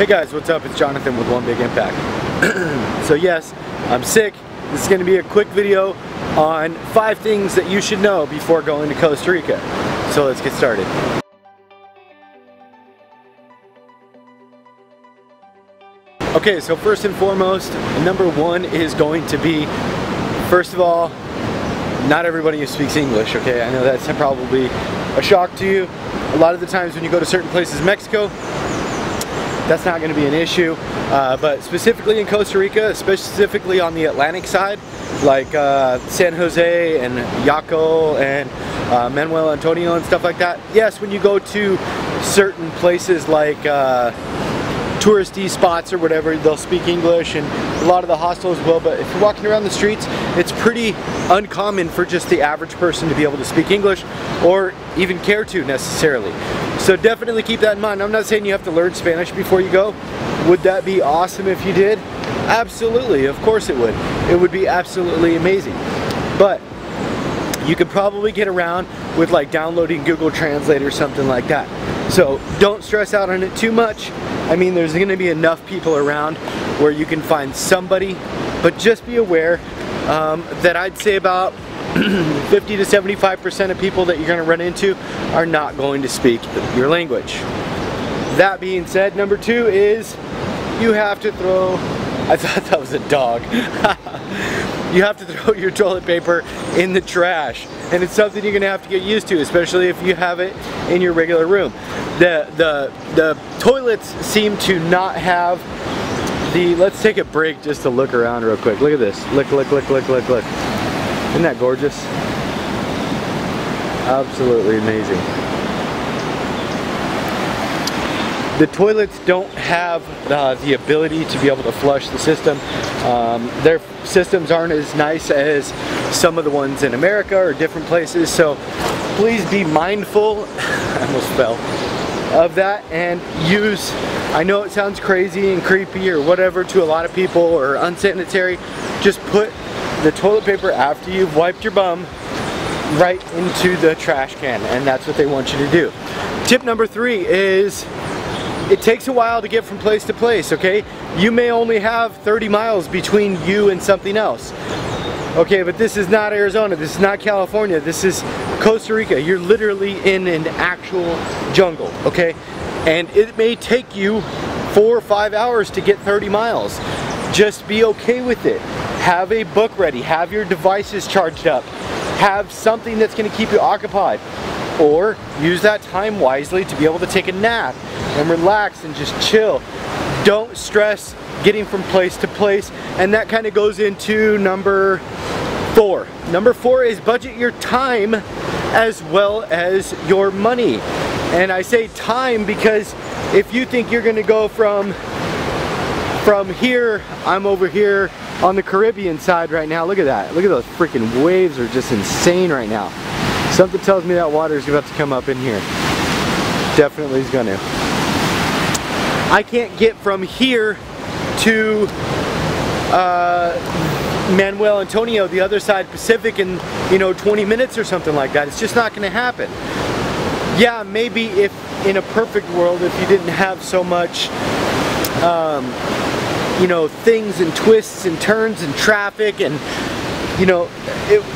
Hey guys, what's up? It's Jonathan with One Big Impact. So yes, I'm sick. This is going to be a quick video on 5 things that you should know before going to Costa Rica. So let's get started. Okay, so first and foremost, number 1 is going to be, first of all, not everybody speaks English, okay? I know that's probably a shock to you. A lot of the times when you go to certain places in Mexico, that's not going to be an issue, but specifically in Costa Rica, specifically on the Atlantic side, like San Jose and Yaco and Manuel Antonio and stuff like that. Yes, when you go to certain places like touristy spots or whatever, they'll speak English, and a lot of the hostels will, but if you're walking around the streets, it's pretty uncommon for just the average person to be able to speak English or even care to necessarily. So definitely keep that in mind. I'm not saying you have to learn Spanish before you go. Would that be awesome if you did? Absolutely, of course it would. It would be absolutely amazing. But you could probably get around with like downloading Google Translate or something like that. So don't stress out on it too much. I mean, there's going to be enough people around where you can find somebody, but just be aware that I'd say about 50 to 75% of people that you're going to run into are not going to speak your language. That being said, number 2 is you have to throw, I thought that was a dog. You have to throw your toilet paper in the trash, and it's something you're going to have to get used to, especially if you have it in your regular room. The toilets seem to not have the, let's take a break just to look around real quick. Look at this. Look. Isn't that gorgeous? Absolutely amazing. The toilets don't have the ability to be able to flush the system. Their systems aren't as nice as some of the ones in America or different places, so please be mindful, I almost fell, of that, and use, I know it sounds crazy and creepy or whatever to a lot of people or unsanitary, just put the toilet paper after you've wiped your bum right into the trash can, and that's what they want you to do. Tip number 3 is it takes a while to get from place to place, okay? You may only have 30 miles between you and something else. Okay, but this is not Arizona, this is not California, this is Costa Rica. You're literally in an actual jungle, okay? And it may take you 4 or 5 hours to get 30 miles. Just be okay with it. Have a book ready, have your devices charged up, have something that's going to keep you occupied, or use that time wisely to be able to take a nap and relax and just chill. Don't stress getting from place to place, and that kind of goes into number 4. Number 4 is budget your time as well as your money. And I say time because if you think you're going to go from here, I'm over here on the Caribbean side right now. Look at that. Look at those freaking waves, are just insane right now. Something tells me that water is about to come up in here. Definitely is going to. I can't get from here to Manuel Antonio, the other side Pacific, in 20 minutes or something like that. It's just not going to happen. Yeah, maybe if in a perfect world, if you didn't have so much things and twists and turns and traffic and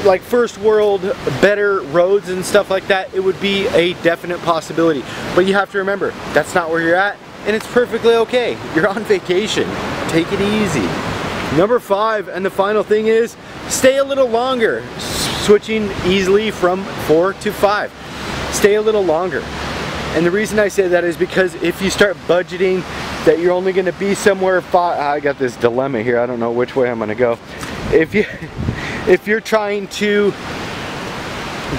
like first world better roads and stuff like that, it would be a definite possibility. But you have to remember, that's not where you're at, and it's perfectly okay. You're on vacation. Take it easy. Number 5, and the final thing is, stay a little longer. Switching easily from 4 to 5. Stay a little longer. And the reason I say that is because if you start budgeting that you're only going to be somewhere I got this dilemma here, I don't know which way I'm going to go. If you're trying to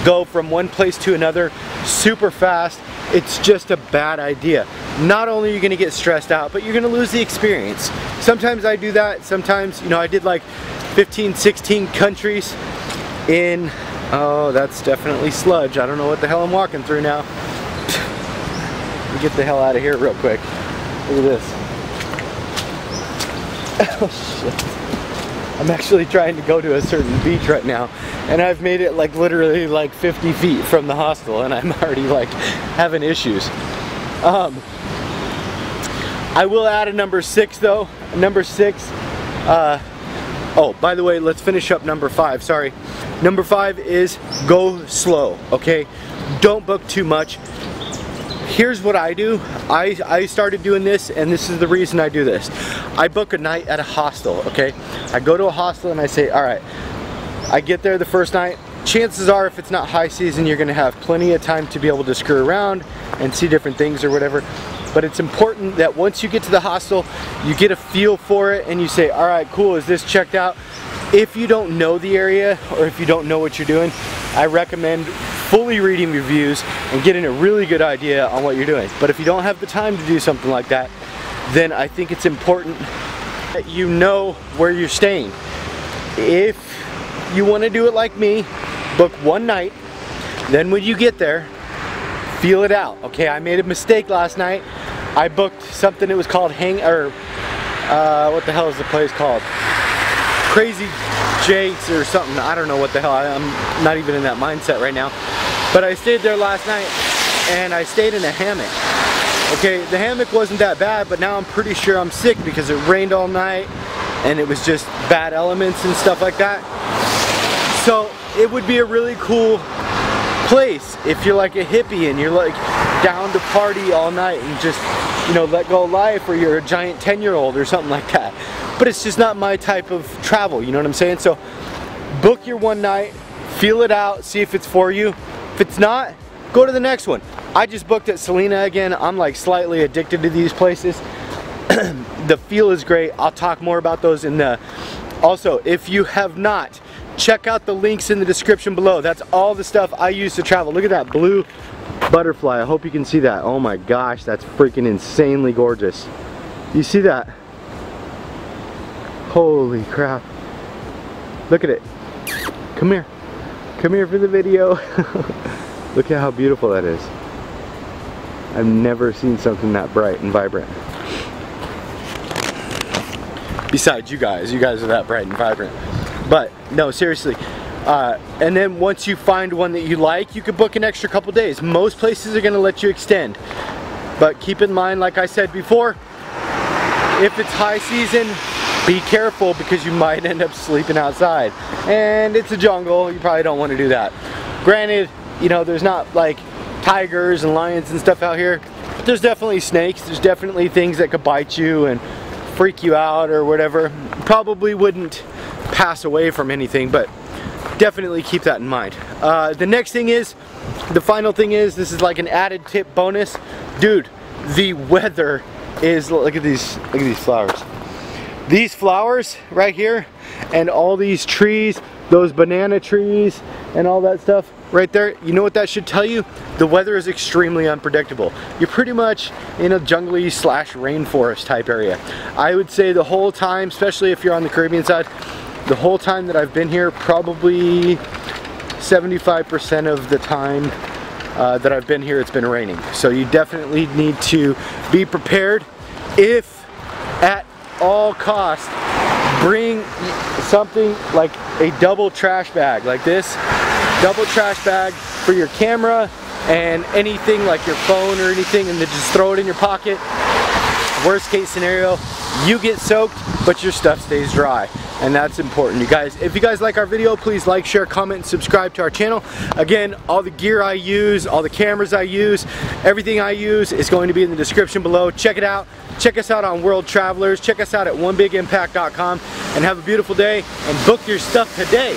go from one place to another super fast, it's just a bad idea. Not only are you going to get stressed out, but you're going to lose the experience. Sometimes I do that. Sometimes, I did like 15, 16 countries in, oh, that's definitely sludge. I don't know what the hell I'm walking through now. Let me get the hell out of here real quick. Look at this. Oh shit. I'm actually trying to go to a certain beach right now, and I've made it like literally like 50 feet from the hostel, and I'm already like having issues. I will add a number 6 though. Number 6, oh, by the way, let's finish up number 5, sorry. Number 5 is go slow, okay? Don't book too much. Here's what I do. I started doing this, and this is the reason I do this. I book a night at a hostel, okay? I go to a hostel and I say, all right, I get there the first night. Chances are, if it's not high season, you're gonna have plenty of time to be able to screw around and see different things or whatever. But it's important that once you get to the hostel, you get a feel for it and you say, all right, cool, is this checked out? If you don't know the area or if you don't know what you're doing, I recommend fully reading reviews and getting a really good idea on what you're doing. But if you don't have the time to do something like that, then I think it's important that you know where you're staying. If you want to do it like me, book one night, then when you get there, feel it out. Okay, I made a mistake last night. I booked something that was called what the hell is the place called? Crazy Jake's or something. I don't know what the hell. I'm not even in that mindset right now. But I stayed there last night and I stayed in a hammock. Okay, the hammock wasn't that bad, but now I'm pretty sure I'm sick because it rained all night and it was just bad elements and stuff like that. So it would be a really cool place if you're like a hippie and you're like down to party all night and just, you know, let go of life, or you're a giant 10-year-old or something like that. But it's just not my type of travel, you know what I'm saying? So book your one night, feel it out, see if it's for you. If it's not, go to the next one. I just booked at Selena again. I'm like slightly addicted to these places. The feel is great. I'll talk more about those in the... Also, if you have not, check out the links in the description below. That's all the stuff I use to travel. Look at that blue butterfly. I hope you can see that. Oh my gosh, that's freaking insanely gorgeous. You see that? Holy crap. Look at it. Come here. Come here for the video. Look at how beautiful that is. I've never seen something that bright and vibrant. Besides you guys are that bright and vibrant. But no, seriously. And then once you find one that you like, you could book an extra couple days. Most places are gonna let you extend. But keep in mind, like I said before, if it's high season, be careful because you might end up sleeping outside. And it's a jungle, you probably don't want to do that. Granted, you know, there's not like tigers and lions and stuff out here. But there's definitely snakes, there's definitely things that could bite you and freak you out or whatever. Probably wouldn't pass away from anything, but definitely keep that in mind. The next thing is, the final thing is, this is like an added tip bonus. Dude, the weather is, look at these flowers. These flowers right here and all these trees, those banana trees and all that stuff right there, you know what that should tell you? The weather is extremely unpredictable. You're pretty much in a jungly slash rainforest type area. I would say the whole time, especially if you're on the Caribbean side, the whole time that I've been here, probably 75% of the time that I've been here, it's been raining. So you definitely need to be prepared. If at all costs, bring something like a double trash bag like this. Double trash bag for your camera and anything like your phone or anything, and then just throw it in your pocket. Worst case scenario, you get soaked, but your stuff stays dry. And that's important, you guys. If you guys like our video, please like, share, comment, and subscribe to our channel. Again, all the gear I use, all the cameras I use, everything I use is going to be in the description below. Check it out. Check us out on World Travelers. Check us out at onebigimpact.com, and have a beautiful day and book your stuff today.